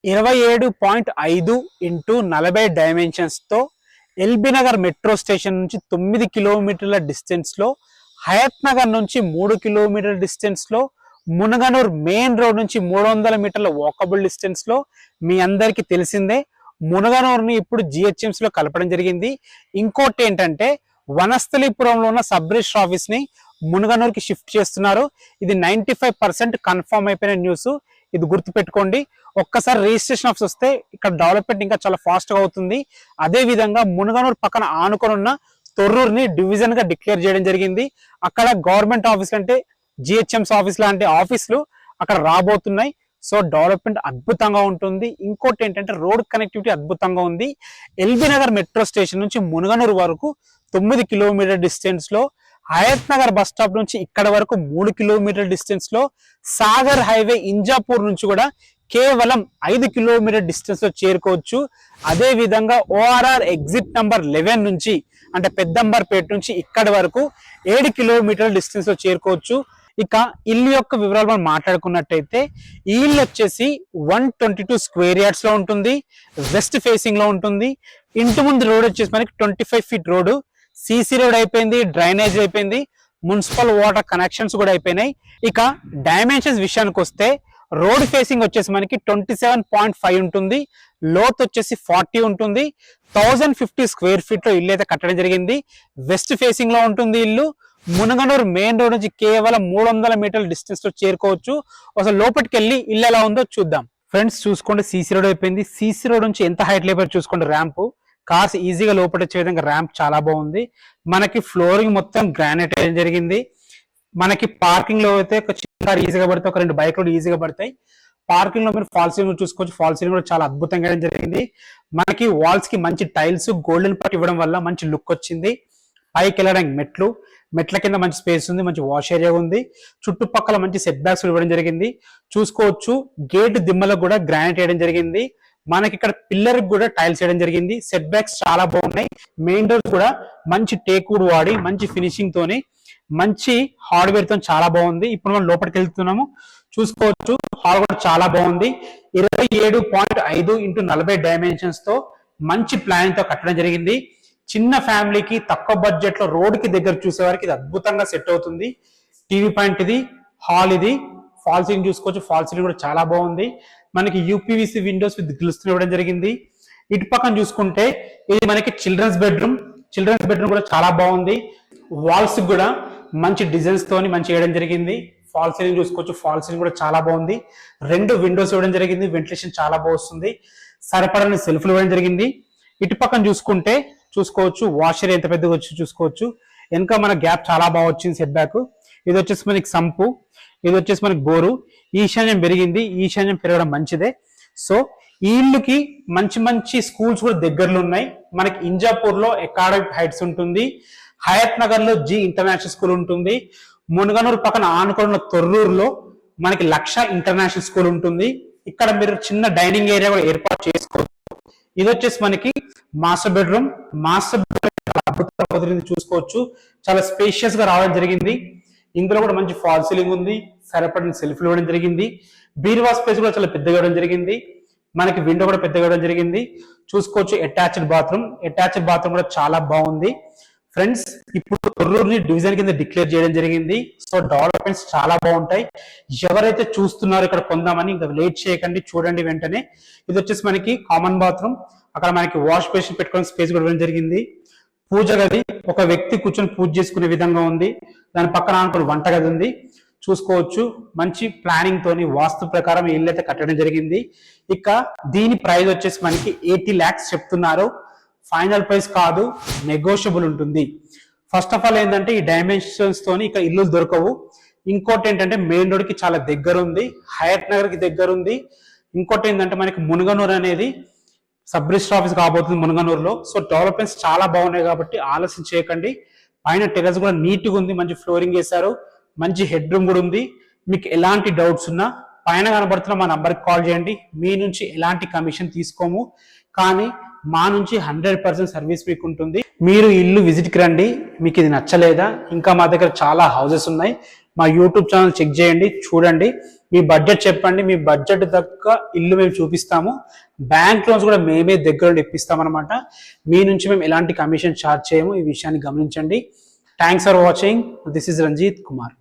27.5 into 40 డైమెన్షన్స్తో LB Nagar metro station నుంచి 9 కిలోమీటర్ల డిస్టెన్స్లో, హయత్ నగర్ నుంచి 3 కిలోమీటర్ల డిస్టెన్స్లో, మునగనూర్ మెయిన్ రోడ్ నుంచి 300 మీటర్ల వాకబుల్ డిస్టెన్స్లో, మీ అందరికీ తెలిసిందే మునగనూరుని ఇప్పుడు జిహెచ్ఎంసీలో కలపడం జరిగింది. ఇంకోటి ఏంటంటే వనస్థలీపురంలో ఉన్న సబ్ రిజిస్టర్ ఆఫీస్ని మునగనూరుకి షిఫ్ట్ చేస్తున్నారు. ఇది 95% కన్ఫర్మ్ అయిపోయిన న్యూస్. ఇది గుర్తుపెట్టుకోండి. ఒక్కసారి రిజిస్ట్రేషన్ ఆఫీస్ వస్తే ఇక్కడ డెవలప్మెంట్ ఇంకా చాలా ఫాస్ట్గా అవుతుంది. అదే విధంగా మునగనూరు పక్కన ఆనుకొని ఉన్న తొర్రూరుని డివిజన్ గా డిక్లేర్ చేయడం జరిగింది. అక్కడ గవర్నమెంట్ ఆఫీసులు అంటే జిహెచ్ఎంసీ ఆఫీస్ లాంటి ఆఫీసులు అక్కడ రాబోతున్నాయి. సో డెవలప్మెంట్ అద్భుతంగా ఉంటుంది. ఇంకోటి ఏంటంటే రోడ్ కనెక్టివిటీ అద్భుతంగా ఉంది. ఎల్బీ నగర్ మెట్రో స్టేషన్ నుంచి మునగనూరు వరకు 9 కిలోమీటర్ డిస్టెన్స్ లో, హయత్ నగర్ బస్ స్టాప్ నుంచి ఇక్కడ వరకు 3 కిలోమీటర్ డిస్టెన్స్ లో, సాగర్ హైవే ఇంజాపూర్ నుంచి కూడా కేవలం 5 కిలోమీటర్ డిస్టెన్స్ లో చేరుకోవచ్చు. అదే విధంగా ఓఆర్ఆర్ ఎగ్జిట్ నంబర్ 11 నుంచి అంటే పెద్దంబర్పేట నుంచి ఇక్కడి వరకు 7 కిలోమీటర్ డిస్టెన్స్ లో చేరుకోవచ్చు. ఇక ఇల్లు యొక్క వివరాలు మనం మాట్లాడుకున్నట్టయితే ఈ ఇల్లు వచ్చేసి 122 స్క్వేర్ యార్డ్స్ లో ఉంటుంది. వెస్ట్ ఫేసింగ్ లో ఉంటుంది. ఇంటి ముందు రోడ్ వచ్చేసి మనకి 25 ఫీట్ రోడ్, సిసి రోడ్ అయిపోయింది, డ్రైనేజ్ అయిపోయింది, మున్సిపల్ వాటర్ కనెక్షన్స్ కూడా అయిపోయినాయి. ఇక డైమెన్షన్స్ విషయానికి వస్తే రోడ్ ఫేసింగ్ వచ్చేసి మనకి 27.5 ఉంటుంది. లోత్ వచ్చేసి 40 ఉంటుంది. 1050 స్క్వేర్ ఫీట్ లో ఇల్లు అయితే కట్టడం జరిగింది. వెస్ట్ ఫేసింగ్ లో ఉంటుంది ఇల్లు. మునగనూరు మెయిన్ రోడ్ నుంచి కేవలం 300 మీటర్ల డిస్టెన్స్ లో చేరుకోవచ్చు. అసలు లోపలికి వెళ్ళి ఇల్లు ఎలా ఉందో చూద్దాం. ఫ్రెండ్స్ చూసుకోండి, సీసీ రోడ్ అయిపోయింది. సీసీ రోడ్ నుంచి ఎంత హైట్ లేపారు చూసుకోండి. ర్యాంప్, కార్స్ ఈజీగా లోపల వచ్చే విధంగా ర్యాంప్ చాలా బాగుంది. మనకి ఫ్లోరింగ్ మొత్తం గ్రానైట్ వేయడం జరిగింది. మనకి పార్కింగ్ లో అయితే ఒక చిన్న కార్ ఈజీగా పడతాయి, ఒక 2 బైక్లు ఈజీగా పడతాయి. పార్కింగ్ లో మీరు ఫాల్ సీలింగ్ చూసుకోవచ్చు. ఫాల్ సీలింగ్ కూడా చాలా అద్భుతంగా వేయడం జరిగింది. మనకి వాల్స్ కి మంచి టైల్స్, గోల్డెన్ పట్ ఇవ్వడం వల్ల మంచి లుక్ వచ్చింది. పైకి వెళ్ళడానికి మెట్ల కింద మంచి స్పేస్ ఉంది, మంచి వాష్ ఏరియా ఉంది. చుట్టుపక్కల మంచి సెట్ బ్యాక్స్ ఇవ్వడం జరిగింది. చూసుకోవచ్చు గేట్ దిమ్మలకు కూడా గ్రానైట్ వేయడం జరిగింది. మనకి ఇక్కడ పిల్లర్ కూడా టైల్స్ వేయడం జరిగింది. సెట్ బ్యాక్స్ చాలా బాగున్నాయి. మెయిన్ డోర్స్ కూడా మంచి టేక్ వుడ్ వాడి మంచి ఫినిషింగ్ తోని మంచి హార్డ్వేర్ తో చాలా బాగుంది. ఇప్పుడు మనం లోపలికి వెళ్తున్నాము. చూసుకోవచ్చు హాల్ కూడా చాలా బాగుంది. 27.5 ఇంటూ 40 డైమెన్షన్స్ తో మంచి ప్లాన్ తో కట్టడం జరిగింది. చిన్న ఫ్యామిలీకి తక్కువ బడ్జెట్ లో రోడ్ కి దగ్గర చూసే వారికి ఇది అద్భుతంగా సెట్ అవుతుంది. టీవీ పాయింట్ ఇది, హాల్ ఇది, ఫాల్ సీలింగ్ చూసుకోవచ్చు. ఫాల్ సీలింగ్ కూడా చాలా బాగుంది. మనకి యూపీవీసీ విండోస్ విత్ గ్రిల్స్ ఇవ్వడం జరిగింది. ఇటు పక్కన చూసుకుంటే ఇది మనకి చిల్డ్రన్స్ బెడ్రూమ్ కూడా చాలా బాగుంది. వాల్స్ కూడా మంచి డిజైన్స్ తోని మంచి వేయడం జరిగింది. ఫాల్ సీలింగ్ చూసుకోవచ్చు. ఫాల్ సీలింగ్ కూడా చాలా బాగుంది. 2 విండోస్ ఇవ్వడం జరిగింది. వెంటిలేషన్ చాలా బాగుంది. సరిపడని సెల్ఫ్లు ఇవ్వడం జరిగింది. ఇటు పక్కన చూసుకోవచ్చు వాషర్ ఎంత పెద్దగా వచ్చి చూసుకోవచ్చు. వెనక మన గ్యాప్ చాలా బాగా వచ్చింది. సెట్ బ్యాక్ ఇది వచ్చేసి మనకి సంపు, ఇది వచ్చేసి మనకి బోరు. ఈశాన్యం పెరిగింది. ఈశాన్యం పెరగడం మంచిదే. సో ఈ ఇల్లుకి మంచి స్కూల్స్ కూడా దగ్గరలో ఉన్నాయి. మనకి ఇంజాపూర్ లో అకాడమిక్ హైట్స్ ఉంటుంది. హయత్ నగర్ లో జి ఇంటర్నేషనల్ స్కూల్ ఉంటుంది. మునగనూరు పక్కన ఆనుకున్న తొర్రూరులో మనకి లక్ష ఇంటర్నేషనల్ స్కూల్ ఉంటుంది. ఇక్కడ మీరు చిన్న డైనింగ్ ఏరియా కూడా ఏర్పాటు చేసుకోవచ్చు. ఇది వచ్చేసి మనకి మాస్టర్ బెడ్రూమ్ అద్భుతంగా చూసుకోవచ్చు. చాలా స్పేషియస్ గా రావడం జరిగింది. ఇందులో కూడా మంచి ఫాల్ సీలింగ్ ఉంది. సరిపడిన సెల్ఫ్లు ఇవ్వడం జరిగింది. బీరువా స్పేస్ కూడా చాలా పెద్దగా ఇవ్వడం జరిగింది. మనకి విండో కూడా పెద్దగా ఇవ్వడం జరిగింది. చూసుకోవచ్చు అటాచ్డ్ బాత్రూమ్ కూడా చాలా బాగుంది. ఫ్రెండ్స్ ఇప్పుడు తొర్రూరుని డివిజన్ కింద డిక్లేర్ చేయడం జరిగింది. సో డెవలప్మెంట్స్ చాలా బాగుంటాయి. ఎవరైతే చూస్తున్నారో ఇక్కడ కొందామని ఇంకా లేట్ చేయకండి, చూడండి వెంటనే. ఇది వచ్చేసి మనకి కామన్ బాత్రూమ్. అక్కడ మనకి వాష్ బేసిన్ పెట్టుకునే స్పేస్ కూడా ఇవ్వడం జరిగింది. పూజ గది, ఒక వ్యక్తి కూర్చొని పూజ చేసుకునే విధంగా ఉంది. దాని పక్కన అనుకుని వంట గది ఉంది. చూసుకోవచ్చు మంచి ప్లానింగ్ తోని వాస్తు ప్రకారం ఇల్లు అయితే కట్టడం జరిగింది. ఇక దీని ప్రైస్ వచ్చేసి మనకి 80 lakhs చెప్తున్నారు. ఫైనల్ ప్రైస్ కాదు, నెగోషియబుల్ ఉంటుంది. ఫస్ట్ ఆఫ్ ఆల్ ఏంటంటే ఈ డైమెన్షన్స్ తోని ఇక ఇల్లు దొరకవు. ఇంకోటి ఏంటంటే మెయిన్ రోడ్ కి చాలా దగ్గర ఉంది. హయత్ నగర్ కి దగ్గర ఉంది. ఇంకోటి ఏంటంటే మనకి మునగనూరు అనేది సబ్ రిజిస్టర్ ఆఫీస్ కాబోతుంది మునగనూరులో. సో డెవలప్మెంట్స్ చాలా బాగున్నాయి కాబట్టి ఆలస్యం చేయకండి. పైన టెర్రస్ కూడా నీట్ గా ఉంది. మంచి ఫ్లోరింగ్ వేశారు. మంచి హెడ్ రూమ్ కూడా ఉంది. మీకు ఎలాంటి డౌట్స్ ఉన్నా పైన కనబడుతున్న మా నంబర్కి కాల్ చేయండి. మీ నుంచి ఎలాంటి కమిషన్ తీసుకోము, కానీ మా నుంచి 100% సర్వీస్ మీకు ఉంటుంది. మీరు ఇల్లు విజిట్కి రండి. మీకు ఇది నచ్చలేదా, ఇంకా మా దగ్గర చాలా హౌసెస్ ఉన్నాయి. మా యూట్యూబ్ ఛానల్ చెక్ చేయండి, చూడండి. మీ బడ్జెట్ చెప్పండి, మీ బడ్జెట్ దక్క ఇల్లు మేము చూపిస్తాము. బ్యాంక్ లోన్స్ కూడా మేమే దగ్గర ఇప్పిస్తాం అనమాట. మీ నుంచి మేము ఎలాంటి కమిషన్ ఛార్జ్ చేయము, ఈ విషయాన్ని గమనించండి. Thanks for watching. This is Ranjith Kumar.